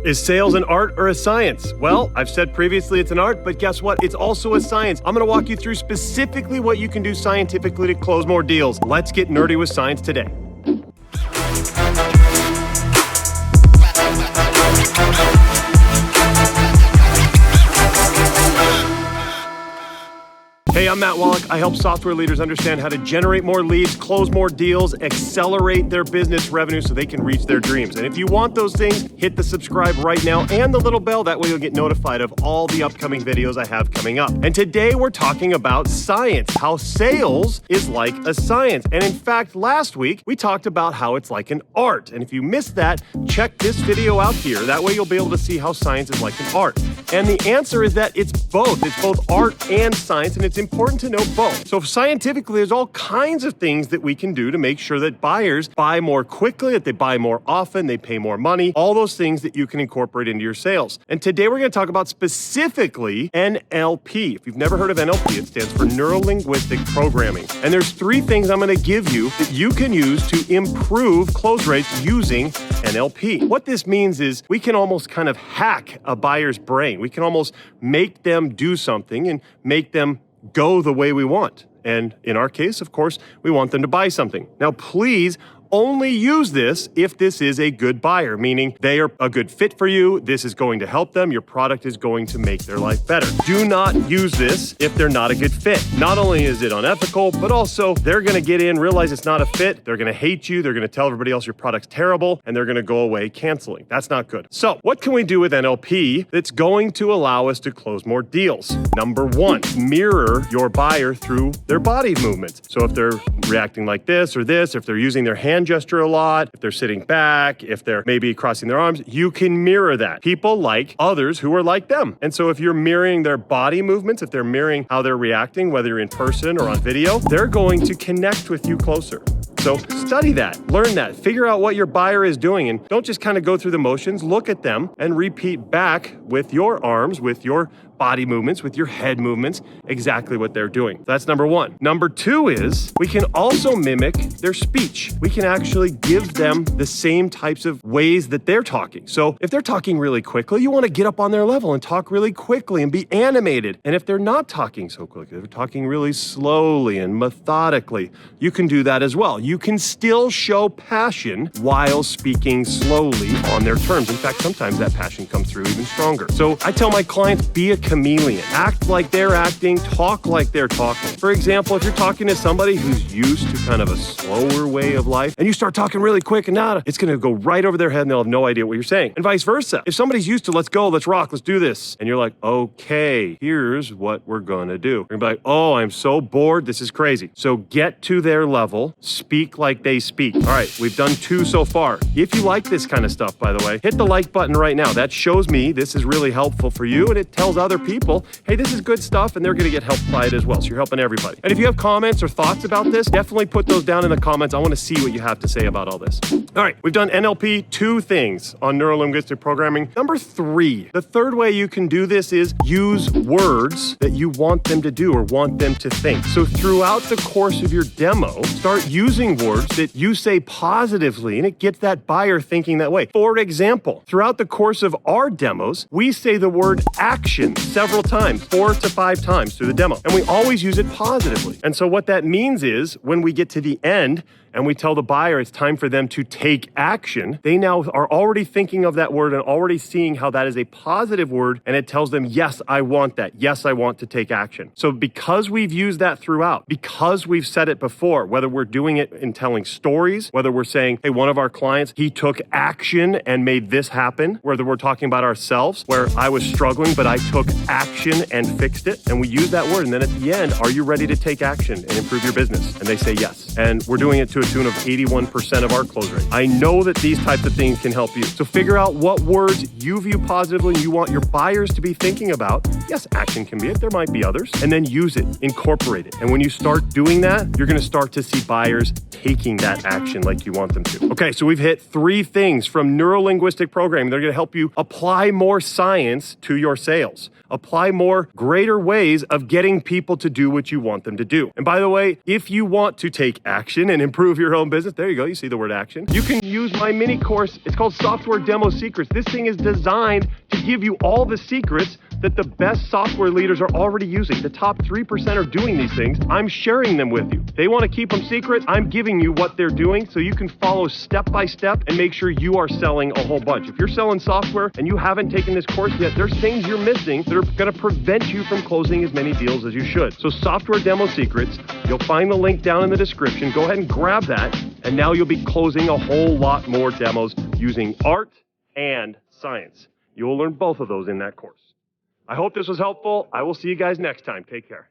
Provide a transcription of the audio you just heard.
Is sales an art or a science? Well, I've said previously it's an art, but guess what? It's also a science. I'm going to walk you through specifically what you can do scientifically to close more deals. Let's get nerdy with science today. Hey, I'm Matt Wolach. I help software leaders understand how to generate more leads, close more deals, accelerate their business revenue so they can reach their dreams. And if you want those things, hit the subscribe right now and the little bell. That way you'll get notified of all the upcoming videos I have coming up. And today we're talking about science, how sales is like a science. And in fact, last week we talked about how it's like an art. And if you missed that, check this video out here. That way you'll be able to see how science is like an art. And the answer is that it's both. It's both art and science, and it's important to know both. So scientifically, there's all kinds of things that we can do to make sure that buyers buy more quickly, that they buy more often, they pay more money, all those things that you can incorporate into your sales. And today we're going to talk about specifically NLP. If you've never heard of NLP, it stands for Neuro-Linguistic Programming. And there's 3 things I'm going to give you that you can use to improve close rates using NLP. What this means is we can almost kind of hack a buyer's brain. We can almost make them do something and make them go the way we want. And in our case, of course, we want them to buy something. Now, please only use this if this is a good buyer, meaning they are a good fit for you. This is going to help them. Your product is going to make their life better. Do not use this if they're not a good fit. Not only is it unethical, but also they're going to get in, realize it's not a fit. They're going to hate you. They're going to tell everybody else your product's terrible, and they're going to go away canceling. That's not good. So what can we do with NLP that's going to allow us to close more deals? Number 1, mirror your buyer through their body movements. So if they're reacting like this or this, if they're using their hand gesture a lot, if they're sitting back, if they're maybe crossing their arms, you can mirror that. People like others who are like them. And so if you're mirroring their body movements, if they're mirroring how they're reacting, whether you're in person or on video, they're going to connect with you closer. So study that, learn that, figure out what your buyer is doing, and don't just kind of go through the motions. Look at them and repeat back with your arms, with your body movements, with your head movements, exactly what they're doing. That's number 1. Number 2 is we can also mimic their speech. We can actually give them the same types of ways that they're talking. So if they're talking really quickly, you want to get up on their level and talk really quickly and be animated. And if they're not talking so quickly, they're talking really slowly and methodically, you can do that as well. You can still show passion while speaking slowly on their terms. In fact, sometimes that passion comes through even stronger. So I tell my clients, be a chameleon. Act like they're acting, talk like they're talking. For example, if you're talking to somebody who's used to kind of a slower way of life and you start talking really quick and nada, it's going to go right over their head and they'll have no idea what you're saying. And vice versa. If somebody's used to let's go, let's rock, let's do this, and you're like, okay, here's what we're going to do. You're going to be like, oh, I'm so bored. This is crazy. So get to their level, speak like they speak. All right, we've done 2 so far. If you like this kind of stuff, by the way, hit the like button right now. That shows me this is really helpful for you, and it tells other people, hey, this is good stuff, and they're going to get helped by it as well. So you're helping everybody. And if you have comments or thoughts about this, definitely put those down in the comments. I want to see what you have to say about all this. All right, we've done NLP, 2 things on Neuro-Linguistic Programming. Number 3, the third way you can do this is use words that you want them to do or want them to think. So throughout the course of your demo, start using words that you say positively, and it gets that buyer thinking that way. For example, throughout the course of our demos, we say the word action several times, 4 to 5 times through the demo, and we always use it positively. And so what that means is when we get to the end and we tell the buyer it's time for them to take action, they now are already thinking of that word and already seeing how that is a positive word, and it tells them, yes, I want that. Yes, I want to take action. So because we've used that throughout, because we've said it before, whether we're doing it in telling stories, whether we're saying, hey, one of our clients, he took action and made this happen, whether we're talking about ourselves, where I was struggling, but I took action and fixed it, and we use that word, and then at the end, are you ready to take action and improve your business? And they say yes. And we're doing it to a tune of 81% of our close rate. I know that these types of things can help you. So figure out what words you view positively and you want your buyers to be thinking about. Yes, action can be it. There might be others. And then use it, incorporate it. And when you start doing that, you're going to start to see buyers taking that action like you want them to. Okay, so we've hit 3 things from Neuro-Linguistic Programming. They're going to help you apply more science to your sales. Apply more greater ways of getting people to do what you want them to do. And by the way, if you want to take action and improve improve your own business. There you go. You see the word action. You can use my mini course. It's called Software Demo Secrets. This thing is designed to give you all the secrets that the best software leaders are already using. The top 3% are doing these things. I'm sharing them with you. They want to keep them secret. I'm giving you what they're doing so you can follow step by step and make sure you are selling a whole bunch. If you're selling software and you haven't taken this course yet, there's things you're missing that are going to prevent you from closing as many deals as you should. So Software Demo Secrets, you'll find the link down in the description. Go ahead and grab that, and now you'll be closing a whole lot more demos using art and science. You will learn both of those in that course. I hope this was helpful. I will see you guys next time. Take care.